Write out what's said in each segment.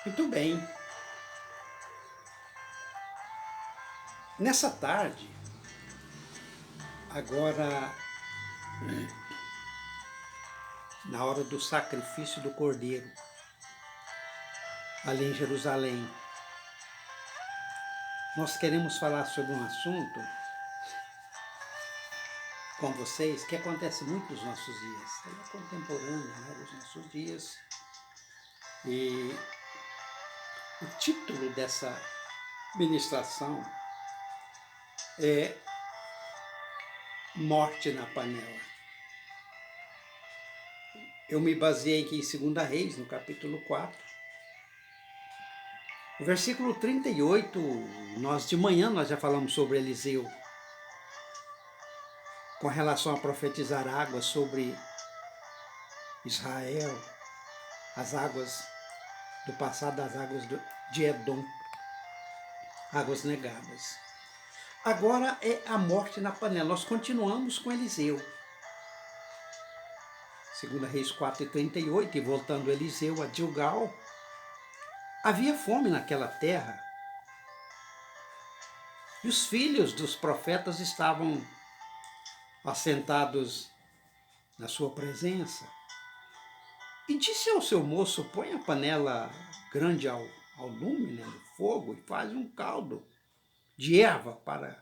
Muito bem. Nessa tarde, agora na hora do sacrifício do Cordeiro, ali em Jerusalém, nós queremos falar sobre um assunto com vocês que acontece muito nos nossos dias. Ele é contemporâneo, né, dos nossos dias. E o título dessa ministração é Morte na Panela. Eu me baseei aqui em 2 Reis, no capítulo 4. O versículo 38, de manhã nós já falamos sobre Eliseu, com relação a profetizar águas sobre Israel, as águas do passado, as águas de Edom, águas negadas. Agora é a morte na panela. Nós continuamos com Eliseu. 2 Reis 4:38, e voltando Eliseu a Gilgal, havia fome naquela terra, e os filhos dos profetas estavam assentados na sua presença. E disse ao seu moço: põe a panela grande ao lume, né, no fogo, e faz um caldo de erva para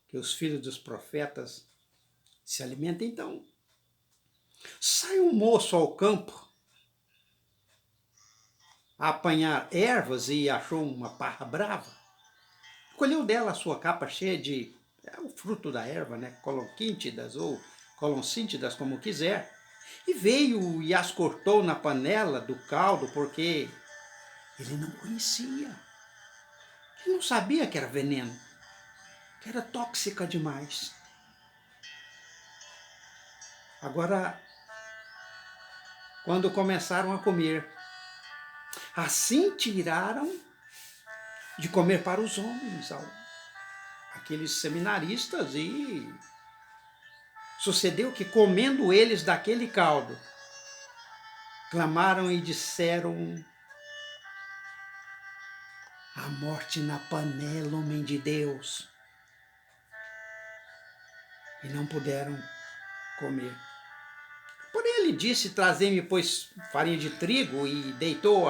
que os filhos dos profetas se alimentem. Então, sai um moço ao campo a apanhar ervas e achou uma parra brava. Colheu dela a sua capa cheia de o fruto da erva, né, coloquíntidas ou coloncíntidas, como quiser, e veio e as cortou na panela do caldo, porque ele não conhecia. Ele não sabia que era veneno, que era tóxica demais. Agora, quando começaram a comer, assim tiraram de comer para os homens, aqueles seminaristas, e sucedeu que, comendo eles daquele caldo, clamaram e disseram: a morte na panela, homem de Deus. E não puderam comer. Porém ele disse: trazei-me, pois, farinha de trigo, e deitou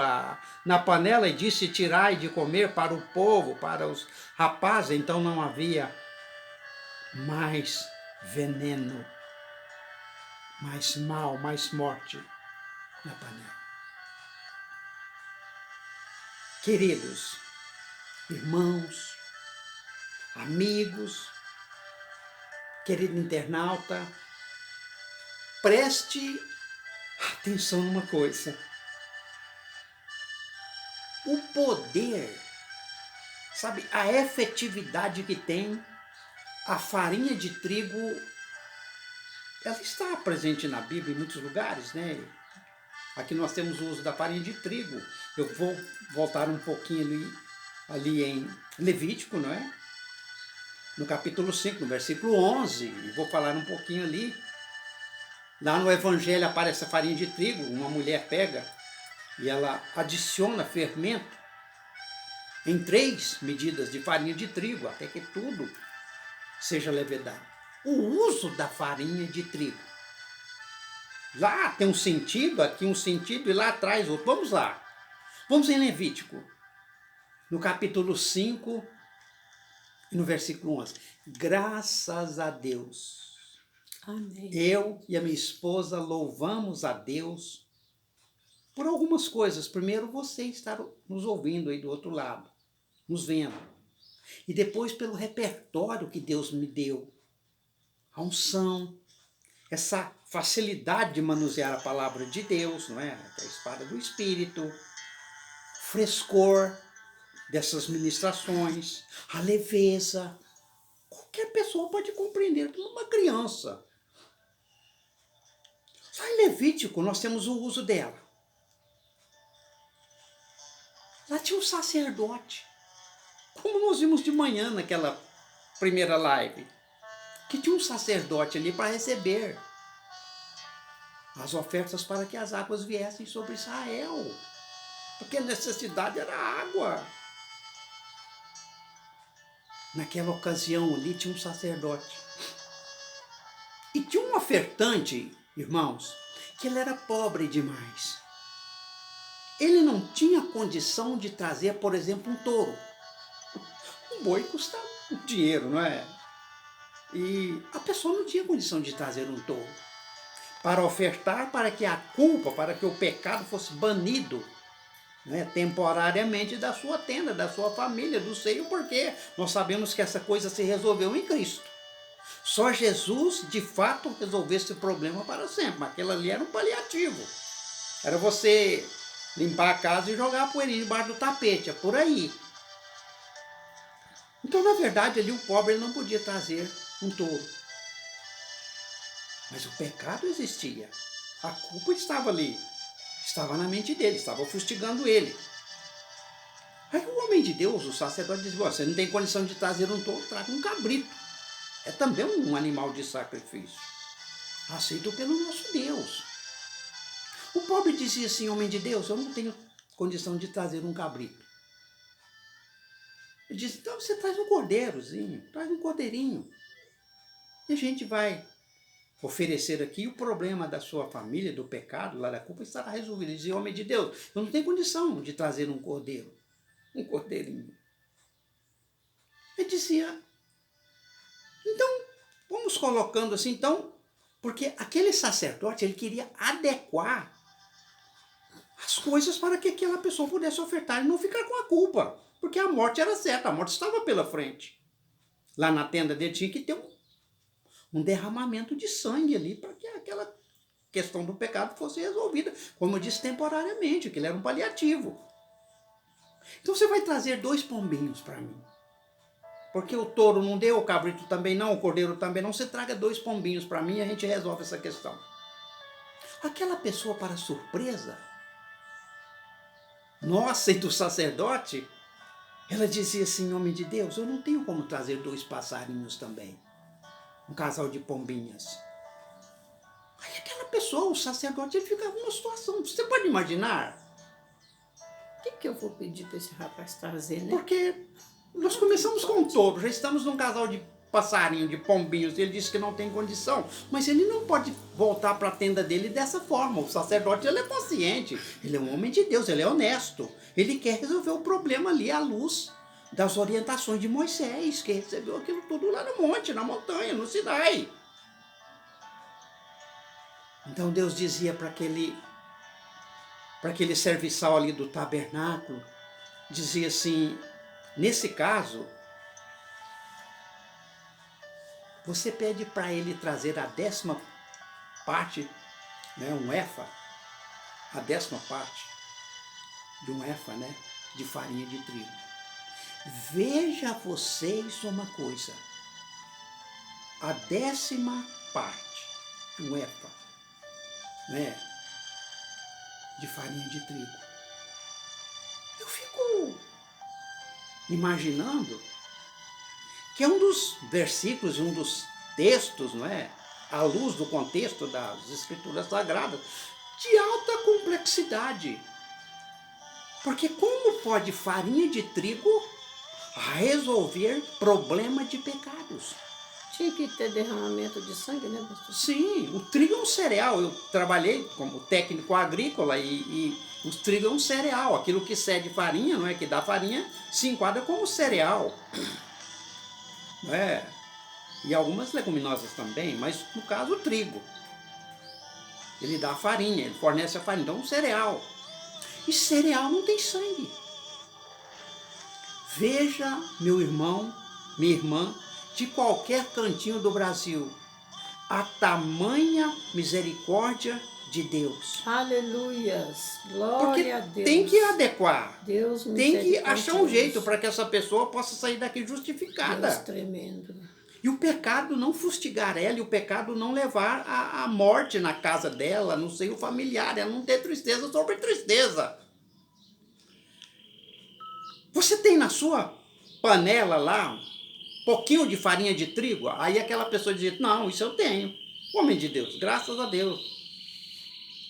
na panela e disse: tirai de comer para o povo, para os rapazes. Então não havia mais veneno, mais mal, mais morte na panela. Queridos irmãos, amigos, querido internauta, preste atenção numa coisa. O poder, sabe, a efetividade que tem a farinha de trigo, ela está presente na Bíblia em muitos lugares, né? Aqui nós temos o uso da farinha de trigo. Eu vou voltar um pouquinho ali em Levítico, não é? No capítulo 5, no versículo 11, e vou falar um pouquinho ali. Lá no Evangelho aparece a farinha de trigo, uma mulher pega e ela adiciona fermento em 3 medidas de farinha de trigo, até que tudo seja levedado. O uso da farinha de trigo. Lá tem um sentido, aqui um sentido, e lá atrás outro. Vamos lá. Vamos em Levítico, no capítulo 5, e no versículo 11. Graças a Deus. Amém. Eu e a minha esposa louvamos a Deus por algumas coisas. Primeiro, você estar nos ouvindo aí do outro lado, nos vendo. E depois pelo repertório que Deus me deu. A unção, essa facilidade de manusear a palavra de Deus, não é? A espada do Espírito, frescor dessas ministrações, a leveza. Qualquer pessoa pode compreender, como uma criança. Só em Levítico nós temos o uso dela. Lá tinha um sacerdote, como nós vimos de manhã naquela primeira live, que tinha um sacerdote ali para receber as ofertas para que as águas viessem sobre Israel. porque a necessidade era água. Naquela ocasião ali tinha um sacerdote. E tinha um ofertante, irmãos, que ele era pobre demais. Ele não tinha condição de trazer, por exemplo, um touro. Um boi custa dinheiro, não é? E a pessoa não tinha condição de trazer um touro para ofertar, para que a culpa, para que o pecado fosse banido, né, temporariamente da sua tenda, da sua família, do seio, porque nós sabemos que essa coisa se resolveu em Cristo. Só Jesus, de fato, resolveu esse problema para sempre. Mas aquilo ali era um paliativo. Era você limpar a casa e jogar a poeirinha debaixo do tapete, é por aí. Então, na verdade, ali o pobre ele não podia trazer um touro. Mas o pecado existia. A culpa estava ali. Estava na mente dele, estava fustigando ele. Aí o homem de Deus, o sacerdote, diz: você não tem condição de trazer um touro, traga um cabrito. É também um animal de sacrifício, aceito pelo nosso Deus. O pobre dizia assim: homem de Deus, eu não tenho condição de trazer um cabrito. Ele disse: então você traz um cordeirozinho, traz um cordeirinho. E a gente vai oferecer aqui o problema da sua família, do pecado, lá da culpa, estará resolvido. Ele dizia: homem de Deus, eu não tenho condição de trazer um cordeiro, um cordeirinho. Ele dizia: então, vamos colocando assim, então, porque aquele sacerdote, ele queria adequar as coisas para que aquela pessoa pudesse ofertar e não ficar com a culpa, porque a morte era certa, a morte estava pela frente. Lá na tenda dele tinha que ter um derramamento de sangue ali para que aquela questão do pecado fosse resolvida, como eu disse, temporariamente, que ele era um paliativo. Então você vai trazer 2 pombinhos para mim. Porque o touro não deu, o cabrito também não, o cordeiro também não. Você traga 2 pombinhos para mim e a gente resolve essa questão. Aquela pessoa, para surpresa nossa e do sacerdote, ela dizia assim: homem de Deus, eu não tenho como trazer 2 passarinhos também. Um casal de pombinhas. Aí aquela pessoa, o sacerdote, ele ficava numa situação. Você pode imaginar? O que eu vou pedir para esse rapaz trazer, né? Porque nós começamos com um touro, já estamos num casal de passarinho, de pombinhos, ele disse que não tem condição, mas ele não pode voltar para a tenda dele dessa forma. O sacerdote, ele é consciente, ele é um homem de Deus, ele é honesto, ele quer resolver o problema ali à luz das orientações de Moisés, que recebeu aquilo tudo lá no monte, na montanha, no Sinai. Então Deus dizia para aquele serviçal ali do tabernáculo, dizia assim: nesse caso, você pede para ele trazer a 10ª parte, né, um efa, a 10ª parte de um efa, né, de farinha de trigo. Veja vocês uma coisa: a 10ª parte de um efa, né, de farinha de trigo. Eu fico imaginando que é um dos versículos, um dos textos, não é? À luz do contexto das Escrituras Sagradas, de alta complexidade. Porque como pode farinha de trigo resolver problema de pecados? Tinha que ter derramamento de sangue, né, pastor? Sim, o trigo é um cereal. Eu trabalhei como técnico agrícola e o trigo é um cereal. Aquilo que cede farinha, não é? Que dá farinha, se enquadra como cereal. É, e algumas leguminosas também, mas no caso o trigo. Ele dá a farinha, ele fornece a farinha, então um cereal. E cereal não tem sangue. Veja, meu irmão, minha irmã, de qualquer cantinho do Brasil, a tamanha misericórdia de Deus. Aleluias, Porque glória a Deus. tem que adequar, Deus tem que achar um misericordioso. jeito para que essa pessoa possa sair daqui Deus justificada. tremendo. E o pecado não fustigar ela, e o pecado não levar à morte na casa dela, no seio familiar, ela não ter tristeza sobre tristeza. Você tem na sua panela lá um pouquinho de farinha de trigo? Aí aquela pessoa diz: não, isso eu tenho. Homem de Deus, graças a Deus.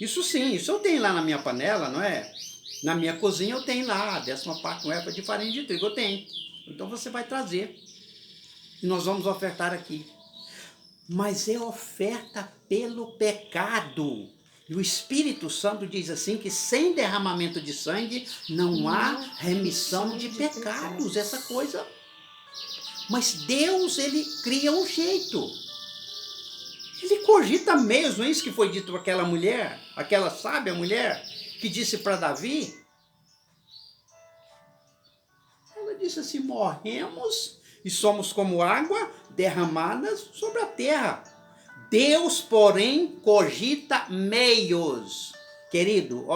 Isso sim, isso eu tenho lá na minha panela, não é? Na minha cozinha eu tenho lá a 10ª parte com erva de farinha de trigo, eu tenho. Então você vai trazer. E nós vamos ofertar aqui. Mas é oferta pelo pecado. E o Espírito Santo diz assim que sem derramamento de sangue não há remissão de pecados. Essa coisa. Mas Deus, ele cria um jeito. Ele cogita mesmo, é isso que foi dito para aquela mulher, aquela sábia mulher, que disse para Davi. Ela disse assim, morremos e somos como água derramadas sobre a terra. Deus, porém, cogita meios. Querido,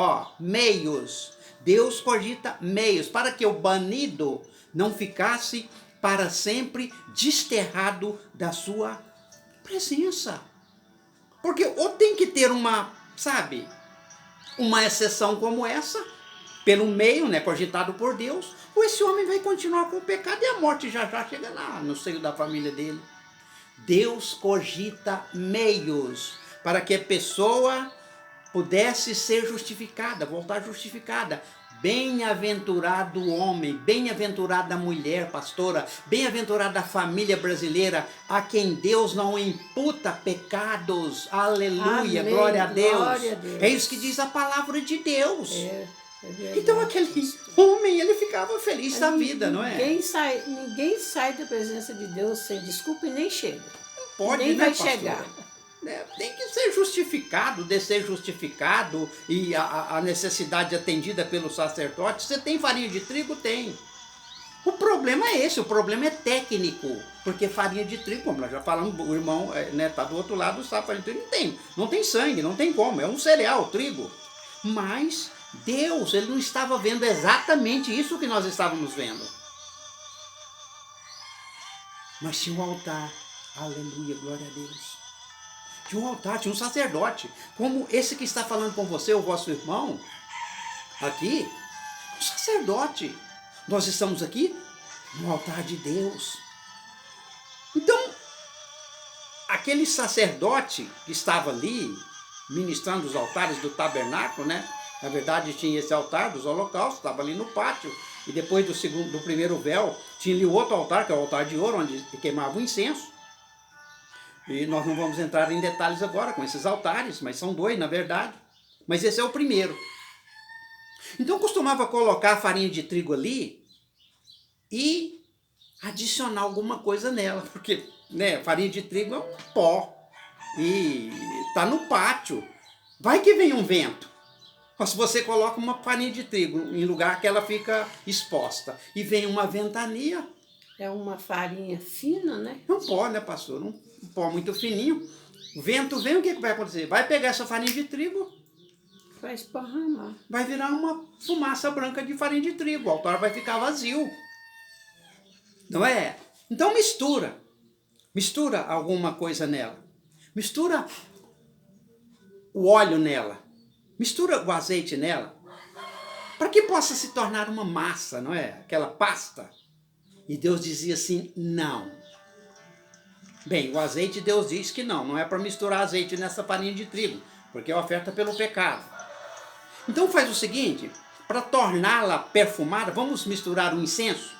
meios. Deus cogita meios para que o banido não ficasse para sempre desterrado da sua presença. Porque ou tem que ter uma exceção como essa, pelo meio, né, cogitado por Deus, ou esse homem vai continuar com o pecado e a morte já chega no seio da família dele. Deus cogita meios para que a pessoa pudesse ser justificada, voltar justificada. Bem-aventurado o homem, bem-aventurada a mulher, pastora, bem-aventurada a família brasileira, a quem Deus não imputa pecados. Aleluia, Amém, glória a Deus. glória a Deus. É isso que diz a palavra de Deus. É verdade. Então aquele homem, ele ficava feliz da vida, não é? Ninguém sai da presença de Deus sem desculpa e nem chega. Pode, nem né, vai pastora? chegar. Tem que ser justificado, de ser justificado, e a necessidade atendida pelo sacerdote. Você tem farinha de trigo? Tem. O problema é esse, o problema é técnico, porque farinha de trigo, como nós já falamos, o irmão tá do outro lado, sabe, farinha de trigo não tem sangue, não tem como, é um cereal, trigo. Mas Deus, ele não estava vendo exatamente isso que nós estávamos vendo. Mas tinha um altar, aleluia, glória a Deus. Tinha um altar, tinha um sacerdote, como esse que está falando com você, o vosso irmão, aqui, um sacerdote. Nós estamos aqui no altar de Deus. Então, aquele sacerdote que estava ali, ministrando os altares do tabernáculo, né? Na verdade tinha esse altar dos holocaustos, estava ali no pátio, e depois do primeiro véu, tinha ali o outro altar, que é o altar de ouro, onde queimava o incenso. E nós não vamos entrar em detalhes agora com esses altares, mas são 2 na verdade. Mas esse é o primeiro. Então costumava colocar a farinha de trigo ali e adicionar alguma coisa nela, porque farinha de trigo é um pó e está no pátio. Vai que vem um vento. Mas se você coloca uma farinha de trigo em lugar que ela fica exposta e vem uma ventania. É uma farinha fina, né? É um pó, né, pastor? Um pó muito fininho. O vento vem, o que vai acontecer? Vai pegar essa farinha de trigo, vai esparramar. Vai virar uma fumaça branca de farinha de trigo. O altar vai ficar vazio. Não é? Então mistura. Mistura alguma coisa nela. Mistura o óleo nela. Mistura o azeite nela. Para que possa se tornar uma massa, não é? Aquela pasta. E Deus dizia assim, não. Bem, o azeite Deus diz que não é para misturar azeite nessa farinha de trigo, porque é oferta pelo pecado. Então faz o seguinte, para torná-la perfumada, vamos misturar o incenso,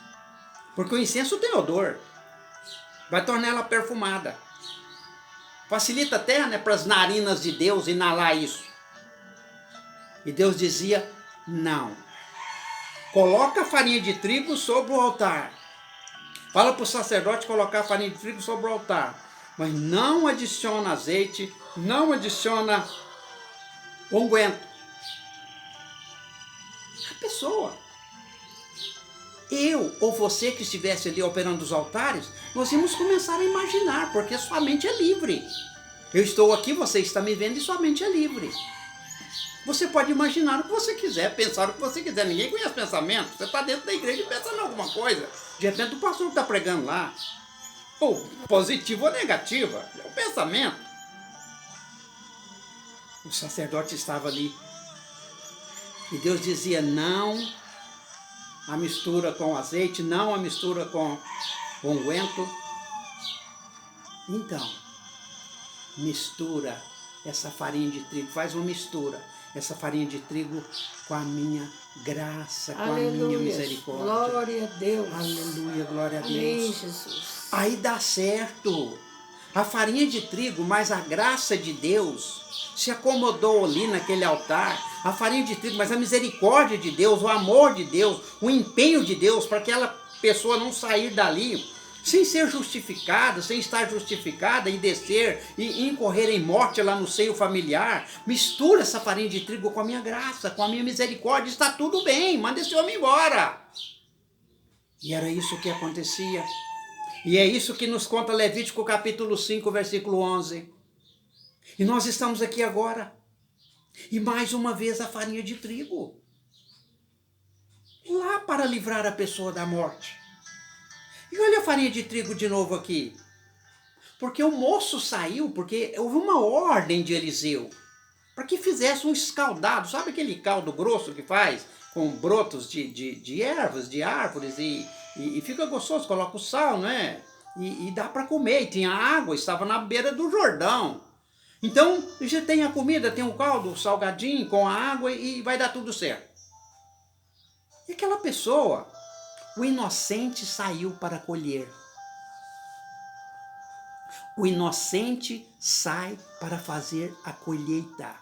porque o incenso tem odor, vai tornar ela perfumada. Facilita até para as narinas de Deus inalar isso. E Deus dizia, não. Coloca a farinha de trigo sobre o altar. Fala para o sacerdote colocar a farinha de trigo sobre o altar. Mas não adiciona azeite, não adiciona unguento. A pessoa. Eu ou você que estivesse ali operando os altares, nós íamos começar a imaginar, porque sua mente é livre. Eu estou aqui, você está me vendo e sua mente é livre. Você pode imaginar o que você quiser, pensar o que você quiser. Ninguém conhece pensamento. Você está dentro da igreja e pensa em alguma coisa. De repente o pastor está pregando lá. Ou positivo ou negativa. É o pensamento. O sacerdote estava ali. E Deus dizia, não a mistura com azeite, não a mistura com unguento. Então, mistura essa farinha de trigo, faz uma mistura. essa farinha de trigo com a minha graça, com a minha Aleluia. misericórdia. Glória a Deus. Aleluia, glória a Amém, Deus. Jesus. Aí dá certo. A farinha de trigo, mas a graça de Deus se acomodou ali naquele altar. A farinha de trigo, mas a misericórdia de Deus, o amor de Deus, o empenho de Deus para aquela pessoa não sair dali sem ser justificada, sem estar justificada e descer e incorrer em morte lá no seio familiar. Mistura essa farinha de trigo com a minha graça, com a minha misericórdia, está tudo bem, manda esse homem embora. E era isso que acontecia. E é isso que nos conta Levítico capítulo 5, versículo 11. E nós estamos aqui agora. E mais uma vez a farinha de trigo. Lá para livrar a pessoa da morte. E olha a farinha de trigo de novo aqui. Porque o moço saiu, porque houve uma ordem de Eliseu. Para que fizesse um escaldado. Sabe aquele caldo grosso que faz? Com brotos de ervas, de árvores. E fica gostoso, coloca o sal, né? E dá para comer. E tinha água, estava na beira do Jordão. Então, já tem a comida, tem o caldo, o salgadinho com a água e vai dar tudo certo. E aquela pessoa, o inocente saiu para colher. O inocente sai para fazer a colheita.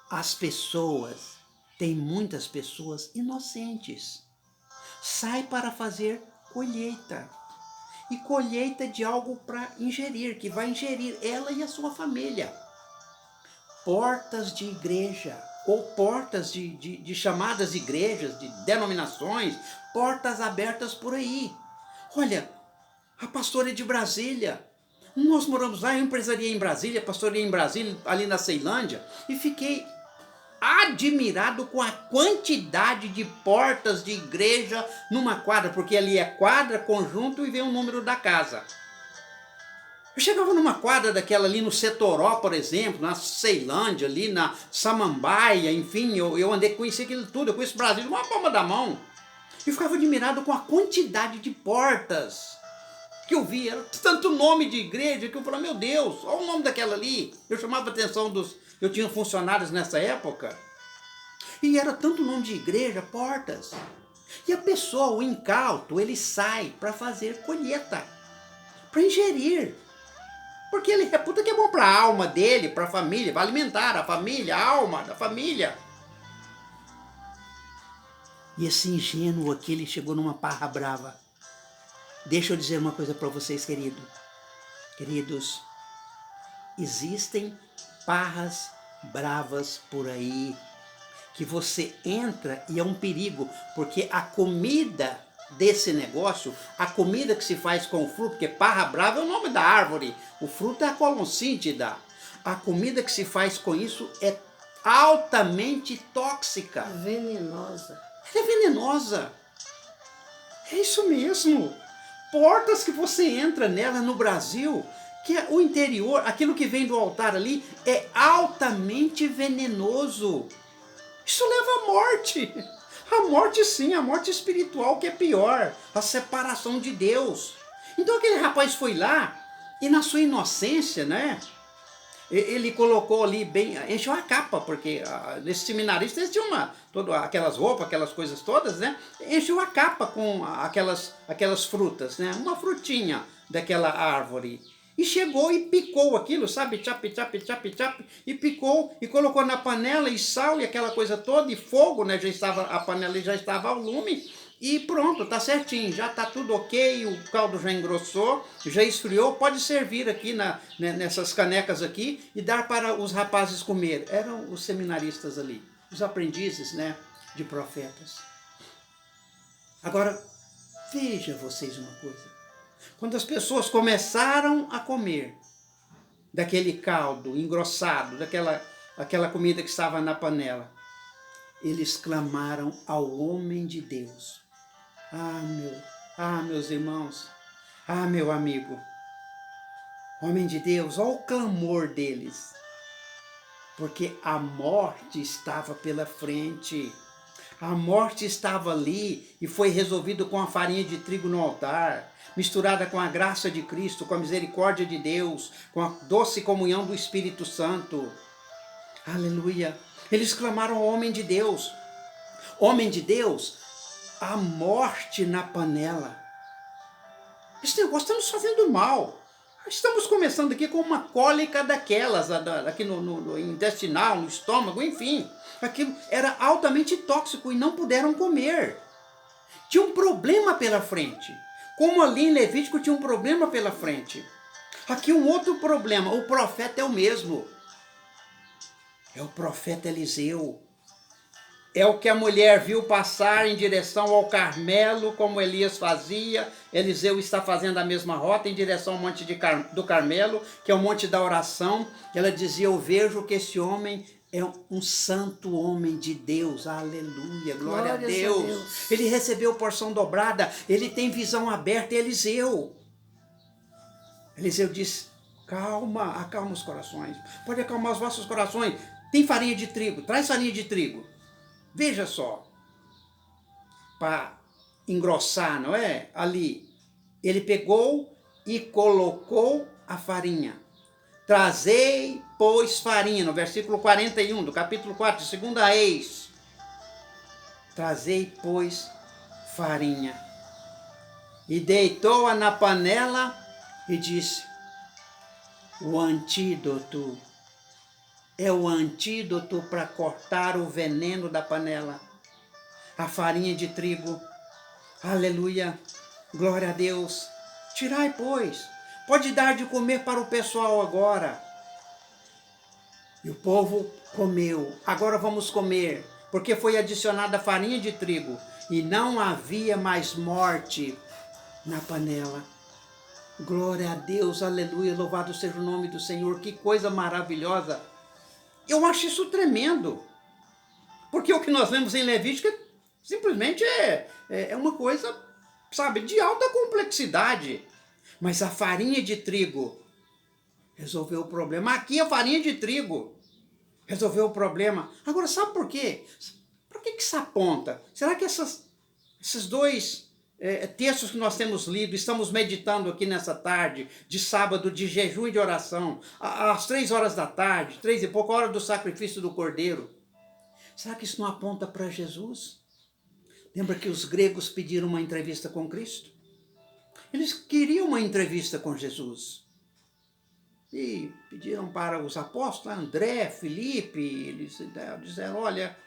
As pessoas, tem muitas pessoas inocentes. Sai para fazer colheita. E colheita de algo para ingerir, que vai ingerir ela e a sua família. Portas de igreja, ou portas de chamadas igrejas, de denominações, portas abertas por aí. Olha, a pastora é de Brasília. Nós moramos lá, eu empresariei em Brasília, pastoreei em Brasília, ali na Ceilândia, e fiquei admirado com a quantidade de portas de igreja numa quadra, porque ali é quadra, conjunto e vem o número da casa. Eu chegava numa quadra daquela ali no Setoró, por exemplo, na Ceilândia, ali na Samambaia, enfim, eu andei, conheci aquilo tudo, eu conheço o Brasil uma palma da mão. E ficava admirado com a quantidade de portas que eu via, era tanto nome de igreja que eu falava, meu Deus, olha o nome daquela ali. Eu chamava a atenção eu tinha funcionários nessa época, e era tanto nome de igreja, portas. E a pessoa, o incauto, ele sai para fazer colheita, para ingerir. Porque ele reputa que é bom para a alma dele, para a família, vai alimentar a família, a alma da família. E esse ingênuo aqui, ele chegou numa parra brava. Deixa eu dizer uma coisa para vocês, queridos. Existem parras bravas por aí, que você entra e é um perigo, porque a comida desse negócio, a comida que se faz com o fruto, porque parra brava é o nome da árvore, o fruto é a coloncíntida. A comida que se faz com isso é altamente tóxica. Venenosa. Ela é venenosa. É isso mesmo. Portas que você entra nela no Brasil, que é o interior, aquilo que vem do altar ali, é altamente venenoso. Isso leva à morte. A morte sim, a morte espiritual que é pior, a separação de Deus. Então aquele rapaz foi lá e na sua inocência, né? Ele colocou ali bem, encheu a capa, porque nesse seminarista eles tinham aquelas roupas, aquelas coisas todas, né? Encheu a capa com aquelas frutas, né? Uma frutinha daquela árvore. E chegou e picou aquilo, sabe? Chap, e picou e colocou na panela e sal e aquela coisa toda, e fogo, né? A panela já estava ao lume. E pronto, tá certinho, já tá tudo ok, o caldo já engrossou, já esfriou, pode servir aqui nessas canecas aqui e dar para os rapazes comer. Eram os seminaristas ali, os aprendizes, né, de profetas. Agora, veja vocês uma coisa. Quando as pessoas começaram a comer daquele caldo engrossado, aquela comida que estava na eles clamaram ao homem de Deus. Meus irmãos, meu amigo, homem de Deus, olha o clamor deles, porque a morte estava pela frente, a morte estava ali e foi resolvido com a farinha de trigo no altar, misturada com a graça de Cristo, com a misericórdia de Deus, com a doce comunhão do Espírito Santo. Aleluia. Eles clamaram ao homem de Deus. Homem de Deus, a morte na panela. Esse negócio está nos fazendo mal. Estamos começando aqui com uma cólica daquelas, aqui no intestinal, no estômago, enfim. Aquilo era altamente tóxico e não puderam comer. Tinha um problema pela frente. Como ali em Levítico tinha um problema pela frente. Aqui um outro problema. O profeta é o mesmo. É o profeta Eliseu. É o que a mulher viu passar em direção ao Carmelo, como Elias fazia. Eliseu está fazendo a mesma rota em direção ao Monte do Carmelo, que é o Monte da Oração. Ela dizia, eu vejo que esse homem é um santo homem de Deus. Aleluia, glória a Deus. Ele recebeu porção dobrada, ele tem visão aberta, Eliseu. Eliseu disse, calma, acalma os corações. Pode acalmar os vossos corações. Tem farinha de trigo, traz farinha de trigo. Veja só, para engrossar, não é? Ali, ele pegou e colocou a farinha. Trazei, pois, farinha, no versículo 41 do capítulo 4 de 2 Reis. Trazei, pois, farinha. E deitou-a na panela e disse, o antídoto é o antídoto para cortar o veneno da panela. A farinha de trigo. Aleluia. Glória a Deus. Tirai, pois. Pode dar de comer para o pessoal agora. E o povo comeu. Agora vamos comer. Porque foi adicionada a farinha de trigo. E não havia mais morte na panela. Glória a Deus. Aleluia. Louvado seja o nome do Senhor. Que coisa maravilhosa. Eu acho isso tremendo, porque o que nós lemos em Levítico simplesmente é uma coisa, sabe, de alta complexidade. Mas a farinha de trigo resolveu o problema. Aqui a farinha de trigo resolveu o problema. Agora, sabe por quê? Por que isso aponta? Será que esses dois textos que nós temos lido, estamos meditando aqui nessa tarde, de sábado, de jejum e de oração, às 3 horas da tarde, 3 e pouco, a hora do sacrifício do Cordeiro. Será que isso não aponta para Jesus? Lembra que os gregos pediram uma entrevista com Cristo? Eles queriam uma entrevista com Jesus. E pediram para os apóstolos, André, Filipe, eles disseram, olha,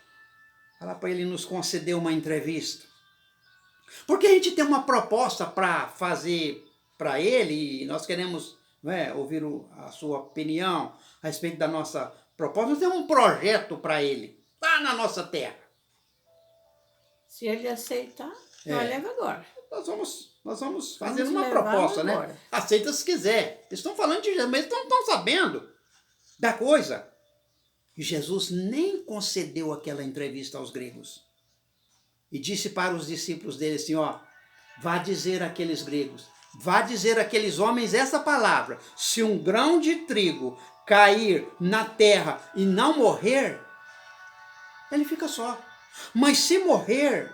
fala para ele nos conceder uma entrevista. Porque a gente tem uma proposta para fazer para ele, e nós queremos, ouvir a sua opinião a respeito da nossa proposta. Nós temos um projeto para ele, lá na nossa terra. Se ele aceitar, nós leva agora. Nós vamos fazer uma proposta, agora, né? Aceita se quiser. Eles estão falando de Jesus, mas eles não estão sabendo da coisa. E Jesus nem concedeu aquela entrevista aos gregos. E disse para os discípulos dele assim, ó, vá dizer àqueles gregos, vá dizer àqueles homens essa palavra, se um grão de trigo cair na terra e não morrer, ele fica só. Mas se morrer,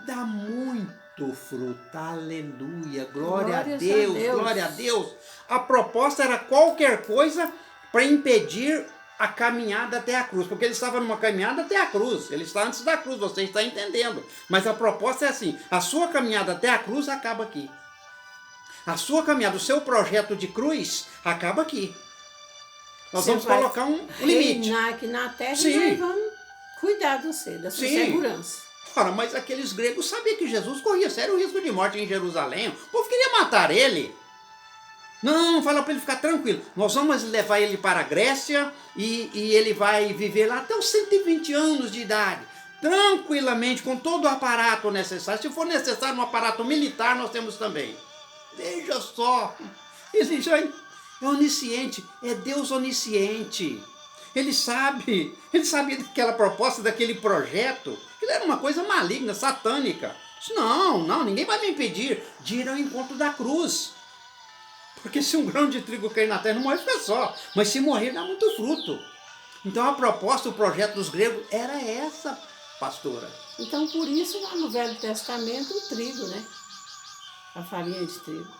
dá muito fruto. Aleluia, glória a Deus, glória a Deus. A proposta era qualquer coisa para impedir a caminhada até a cruz, porque ele estava numa caminhada até a cruz, ele está antes da cruz, você está entendendo, mas a proposta é assim, a sua caminhada até a cruz acaba aqui, a sua caminhada, o seu projeto de cruz acaba aqui, nós vamos colocar um limite. Aqui na terra, sim, e nós vamos cuidar de você, da sua segurança. Ora, mas aqueles gregos sabiam que Jesus corria sério risco de morte em Jerusalém, o povo queria matar ele. Não, fala para ele ficar tranquilo. Nós vamos levar ele para a Grécia e ele vai viver lá até os 120 anos de idade. Tranquilamente, com todo o aparato necessário. Se for necessário um aparato militar, nós temos também. Veja só. Ele já é onisciente, é Deus onisciente. Ele sabia daquela proposta, daquele projeto. Aquilo era uma coisa maligna, satânica. Não, ninguém vai me impedir de ir ao encontro da cruz. Porque se um grão de trigo cair na terra, não morre fica só. Mas se morrer, dá muito fruto. Então a proposta, o projeto dos gregos era essa, pastora. Então por isso lá no Velho Testamento o trigo, né? A farinha de trigo.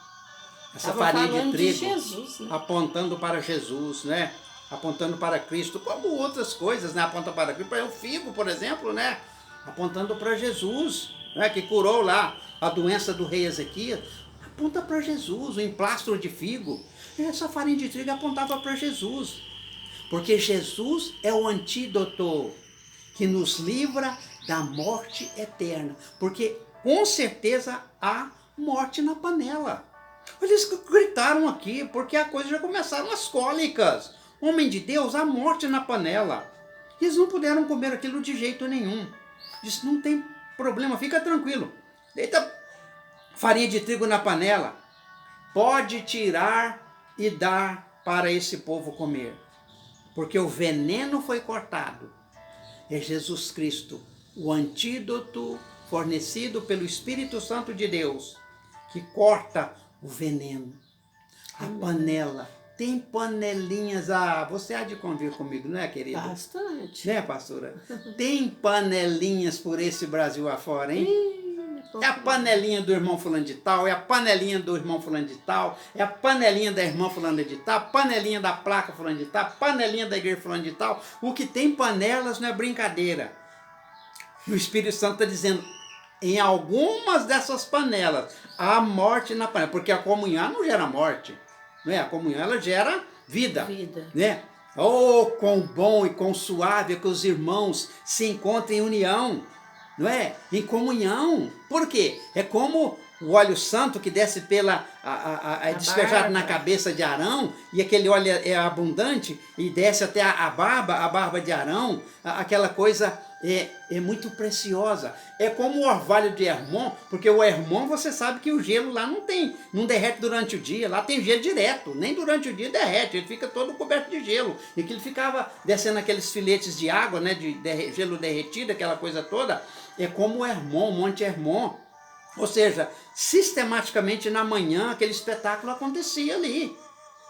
Essa farinha de trigo, de Jesus, né? Apontando para Jesus, né? apontando para Cristo, como outras coisas, né? Apontam para Cristo, para o figo, por exemplo, né? Apontando para Jesus, né? Que curou lá a doença do rei Ezequias, aponta para Jesus, o emplastro de figo. Essa farinha de trigo apontava para Jesus, porque Jesus é o antídoto que nos livra da morte eterna, porque com certeza há morte na panela. Eles gritaram aqui, porque a coisa já começaram as cólicas. Homem de Deus, há morte na panela. Eles não puderam comer aquilo de jeito nenhum. Disse, não tem problema, fica tranquilo. Deita farinha de trigo na panela. Pode tirar e dar para esse povo comer. Porque o veneno foi cortado. É Jesus Cristo, o antídoto fornecido pelo Espírito Santo de Deus, que corta o veneno. A panela. Tem panelinhas. Você há de convir comigo, não é, querida? Bastante. Né, pastora? Tem panelinhas por esse Brasil afora, hein? É a panelinha do irmão fulano de tal, é a panelinha do irmão fulano de tal, é a panelinha da irmã fulano de tal, panelinha da placa fulano de tal, panelinha da igreja fulano de tal. O que tem panelas não é brincadeira. E o Espírito Santo está dizendo, em algumas dessas panelas, há morte na panela, porque a comunhão não gera morte, não é? A comunhão ela gera vida, né? Oh, quão bom e quão suave é que os irmãos se encontrem em união, não é? Em comunhão. Por quê? É como o óleo santo que desce pela é despejado na cabeça de Arão, e aquele óleo é abundante e desce até a barba de Arão, aquela coisa é muito preciosa. É como o orvalho de Hermon, porque o Hermon você sabe que o gelo lá não derrete durante o dia, lá tem gelo direto, nem durante o dia derrete, ele fica todo coberto de gelo, e que ele ficava descendo aqueles filetes de água, né, de gelo derretido, aquela coisa toda. É como o Hermon, o Monte Hermon. Ou seja, sistematicamente na manhã aquele espetáculo acontecia ali.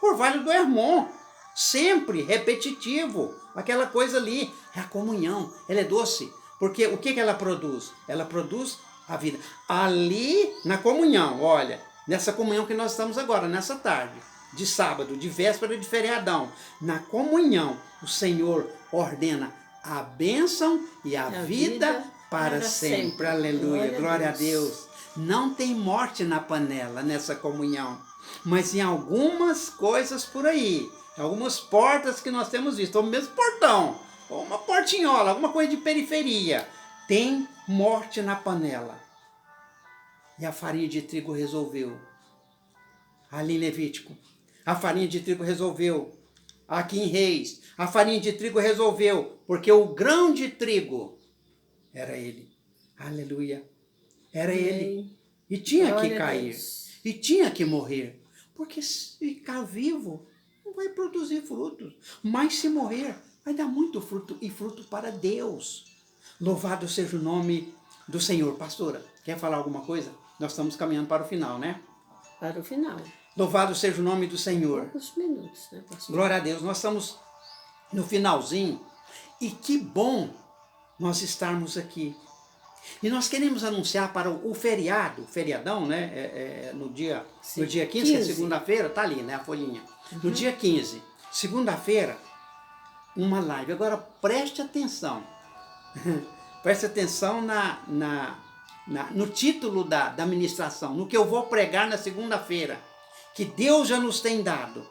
O orvalho do Hermon, sempre repetitivo, aquela coisa ali. É a comunhão, ela é doce. Porque o que ela produz? Ela produz a vida. Ali na comunhão, olha, nessa comunhão que nós estamos agora, nessa tarde, de sábado, de véspera de feriadão, na comunhão, o Senhor ordena a bênção e a vida para sempre. Aleluia, glória a Deus. Não tem morte na panela, nessa comunhão. Mas em algumas coisas por aí, algumas portas que nós temos visto, ou mesmo portão, ou uma portinhola, alguma coisa de periferia, tem morte na panela. E a farinha de trigo resolveu. Ali em Levítico, a farinha de trigo resolveu. Aqui em Reis, a farinha de trigo resolveu, porque o grão de trigo era ele. Aleluia. Era ele. E tinha que cair. E tinha que morrer. Porque se ficar vivo, não vai produzir frutos. Mas se morrer, vai dar muito fruto. E fruto para Deus. Louvado seja o nome do Senhor. Pastora, quer falar alguma coisa? Nós estamos caminhando para o final, né? Para o final. Louvado seja o nome do Senhor. Poucos minutos, né, pastor? Glória a Deus. Nós estamos no finalzinho. E que bom nós estarmos aqui. E nós queremos anunciar para o feriadão, né? No dia 15, segunda-feira, tá ali, né? A folhinha. No dia 15, segunda-feira, uma live. Agora preste atenção. Preste atenção no título da ministração, no que eu vou pregar na segunda-feira. Que Deus já nos tem dado.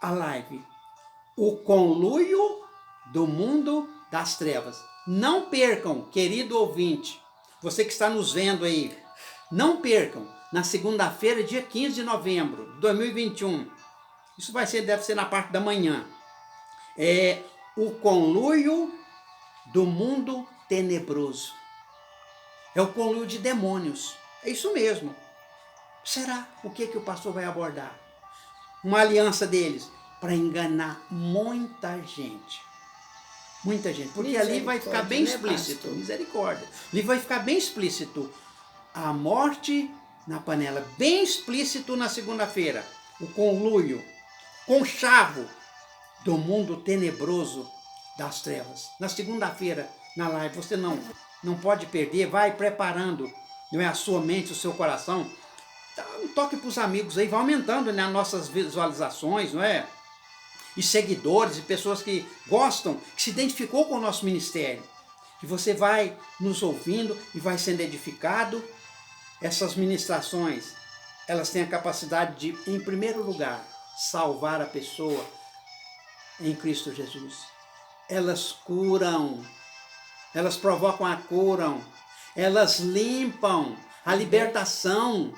A live. O conluio do mundo das trevas. Não percam, querido ouvinte, você que está nos vendo aí, não percam, na segunda-feira, dia 15 de novembro de 2021, isso deve ser na parte da manhã, o conluio do mundo tenebroso. É o conluio de demônios, é isso mesmo. Será o que o pastor vai abordar? Uma aliança deles para enganar muita gente. Muita gente, porque ali vai ficar bem explícito, misericórdia, ali vai ficar bem explícito a morte na panela, bem explícito na segunda-feira, o conluio, conchavo do mundo tenebroso das trevas. Na segunda-feira, na live, você não pode perder, vai preparando, não é, a sua mente, o seu coração, dá um toque para os amigos aí, vai aumentando, né, as nossas visualizações, não é? e seguidores e pessoas que gostam, que se identificou com o nosso ministério. Que você vai nos ouvindo e vai sendo edificado. Essas ministrações, elas têm a capacidade de, em primeiro lugar, salvar a pessoa em Cristo Jesus. Elas curam, elas provocam a cura, elas limpam a libertação.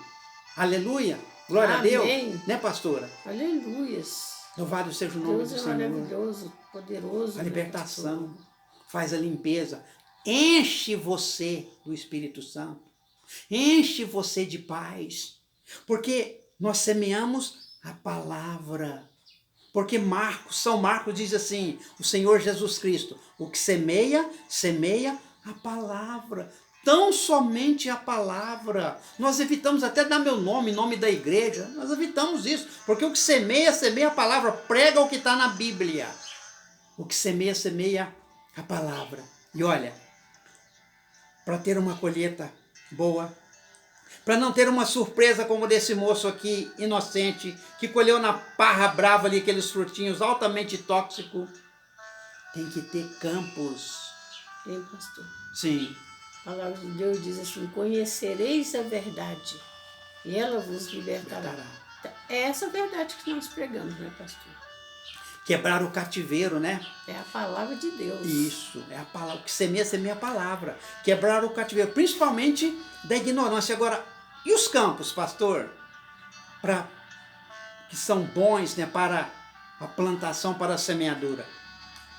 Aleluia! Glória Amém. a Deus, né, pastora? Aleluias. Louvado seja o nome Deus do é Senhor. maravilhoso, poderoso. A né, libertação, pastor? faz a limpeza, enche você do Espírito Santo, enche você de paz, porque nós semeamos a palavra. Porque São Marcos diz assim, o Senhor Jesus Cristo, o que semeia, semeia a palavra. Tão somente a palavra. Nós evitamos até dar meu nome, nome da igreja. Nós evitamos isso, porque o que semeia, semeia a palavra. Prega o que está na Bíblia. O que semeia, semeia a palavra. E olha, para ter uma colheita boa, para não ter uma surpresa como desse moço aqui, inocente, que colheu na parra brava ali aqueles frutinhos altamente tóxicos, tem que ter campos. Hein, pastor? Sim. A palavra de Deus diz assim, conhecereis a verdade e ela vos libertará. É essa verdade que nós pregamos, né, pastor? Quebrar o cativeiro, né? É a palavra de Deus. Isso, é a palavra. O que semeia, semeia a palavra. Quebrar o cativeiro, principalmente da ignorância. Agora, e os campos, pastor? Que são bons, né, para a plantação, para a semeadura.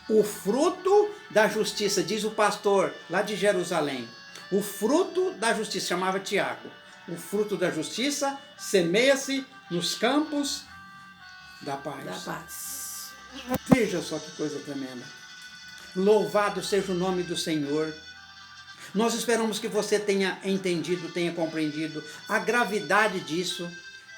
O fruto da justiça, diz o pastor lá de Jerusalém. O fruto da justiça, chamava Tiago. O fruto da justiça semeia-se nos campos da paz. Da paz. Veja só que coisa tremenda. Louvado seja o nome do Senhor. Nós esperamos que você tenha entendido, tenha compreendido a gravidade disso,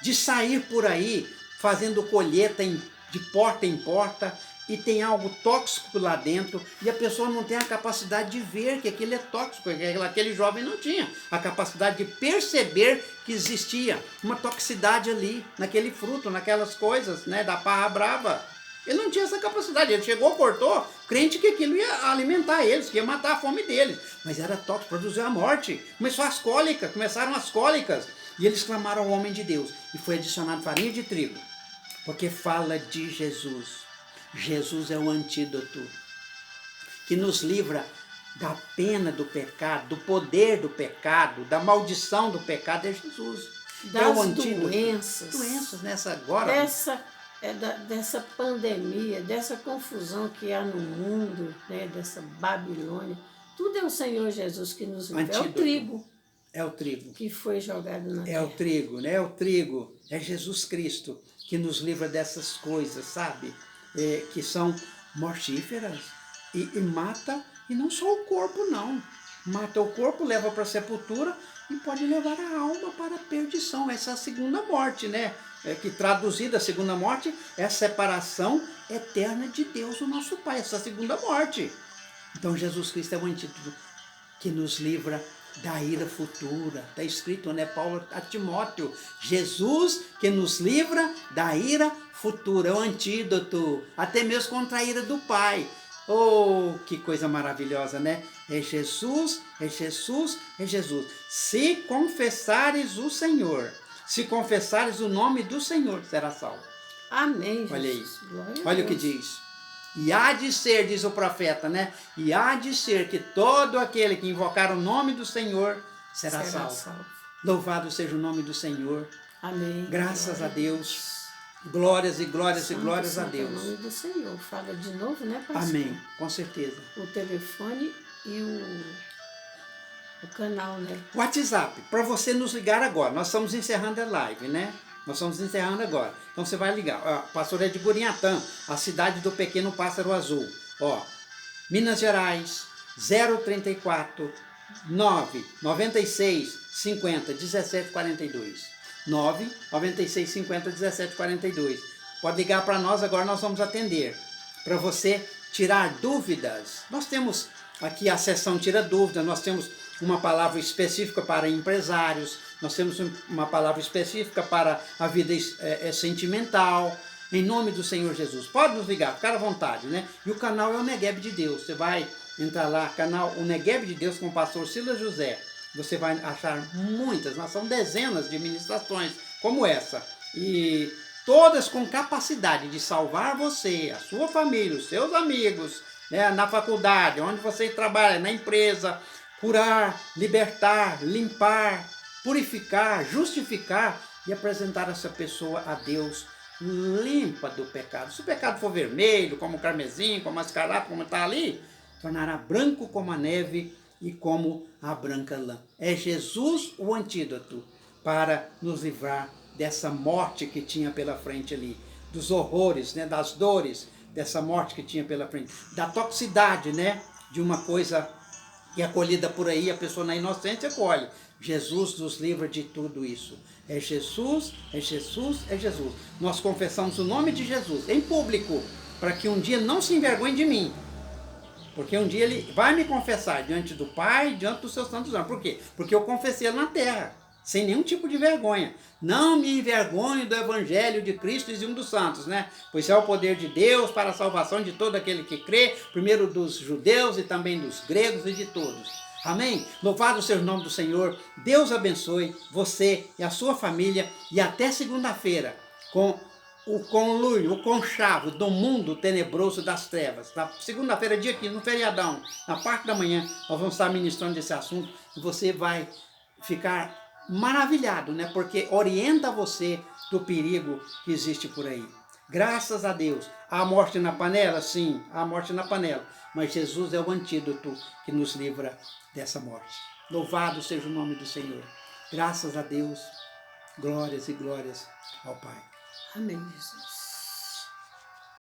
de sair por aí fazendo colheita de porta em porta, e tem algo tóxico lá dentro, e a pessoa não tem a capacidade de ver que aquilo é tóxico, aquele jovem não tinha a capacidade de perceber que existia uma toxicidade ali, naquele fruto, naquelas coisas, né, da parra brava. Ele não tinha essa capacidade, ele chegou, cortou, crente que aquilo ia alimentar eles, que ia matar a fome deles, mas era tóxico, produziu a morte, começaram as cólicas, e eles clamaram ao homem de Deus, e foi adicionado farinha de trigo, porque fala de Jesus. Jesus é o antídoto que nos livra da pena do pecado, do poder do pecado, da maldição do pecado, é Jesus. Das é o antídoto. doenças Nessa agora. Dessa pandemia, dessa confusão que há no mundo, né, dessa Babilônia, tudo é o Senhor Jesus que nos livra. É o trigo. É o trigo. Que foi jogado na terra. É o trigo, né? É o trigo. É Jesus Cristo que nos livra dessas coisas, sabe? Que são mortíferas e mata, e não só o corpo não, mata o corpo, leva para a sepultura e pode levar a alma para a perdição. Essa é a segunda morte, né? Que traduzida a segunda morte é a separação eterna de Deus, o nosso Pai, essa segunda morte. Então Jesus Cristo é o antídoto que nos livra da ira futura. Está escrito, né, Paulo a Timóteo, Jesus que nos livra da ira futura, é o antídoto, até mesmo contra a ira do Pai. Oh, que coisa maravilhosa, né? É Jesus, é Jesus, é Jesus. Se confessares o Senhor, se confessares o nome do Senhor, será salvo. Amém, Jesus. Olha aí, olha o que diz. E há de ser, diz o profeta, né? E há de ser que todo aquele que invocar o nome do Senhor será salvo. Louvado seja o nome do Senhor. Amém. Graças a Deus. Glórias e glórias e glórias a Deus. O nome do Senhor. Fala de novo, né, pastor? Amém, com certeza. O telefone e o canal, né? WhatsApp, para você nos ligar agora. Nós estamos encerrando a live, né? Nós estamos encerrando agora. Então você vai ligar. Ó, pastor é de Gurinhatã, a cidade do pequeno pássaro azul. Ó, Minas Gerais, 034 996 50 17 42. 996 50 17 42. Pode ligar para nós agora, nós vamos atender. Para você tirar dúvidas. Nós temos aqui a seção Tira Dúvidas, nós temos uma palavra específica para empresários, nós temos uma palavra específica para a vida sentimental, em nome do Senhor Jesus. Pode nos ligar, ficar à vontade, né? E o canal é o Negueb de Deus. Você vai entrar lá, canal o Negueb de Deus com o pastor Silas José. Você vai achar muitas, mas são dezenas de ministrações como essa. E todas com capacidade de salvar você, a sua família, os seus amigos, né, na faculdade, onde você trabalha, na empresa, curar, libertar, limpar, purificar, justificar e apresentar essa pessoa a Deus limpa do pecado. Se o pecado for vermelho, como o carmesim, como a escarlate, como está ali, tornará branco como a neve e como a branca lã. É Jesus o antídoto para nos livrar dessa morte que tinha pela frente ali, dos horrores, né, das dores, dessa morte que tinha pela frente, da toxicidade, né, de uma coisa que é colhida por aí, a pessoa na inocência colhe. Jesus nos livra de tudo isso. É Jesus, é Jesus, é Jesus. Nós confessamos o nome de Jesus em público, para que um dia não se envergonhe de mim. Porque um dia ele vai me confessar diante do Pai, diante dos seus santos anjos. Por quê? Porque eu confessei ele na terra, sem nenhum tipo de vergonha. Não me envergonhe do Evangelho de Cristo e um dos santos, né? Pois é o poder de Deus para a salvação de todo aquele que crê, primeiro dos judeus e também dos gregos e de todos. Amém? Louvado seja o nome do Senhor. Deus abençoe você e a sua família. E até segunda-feira, com o conluio, o conchavo do mundo tenebroso das trevas. Na segunda-feira, dia 15, no feriadão, na parte da manhã, nós vamos estar ministrando desse assunto e você vai ficar maravilhado, né? Porque orienta você do perigo que existe por aí. Graças a Deus. Há morte na panela? Sim, há morte na panela. Mas Jesus é o antídoto que nos livra dessa morte. Louvado seja o nome do Senhor. Graças a Deus. Glórias e glórias ao Pai. Amém, Jesus.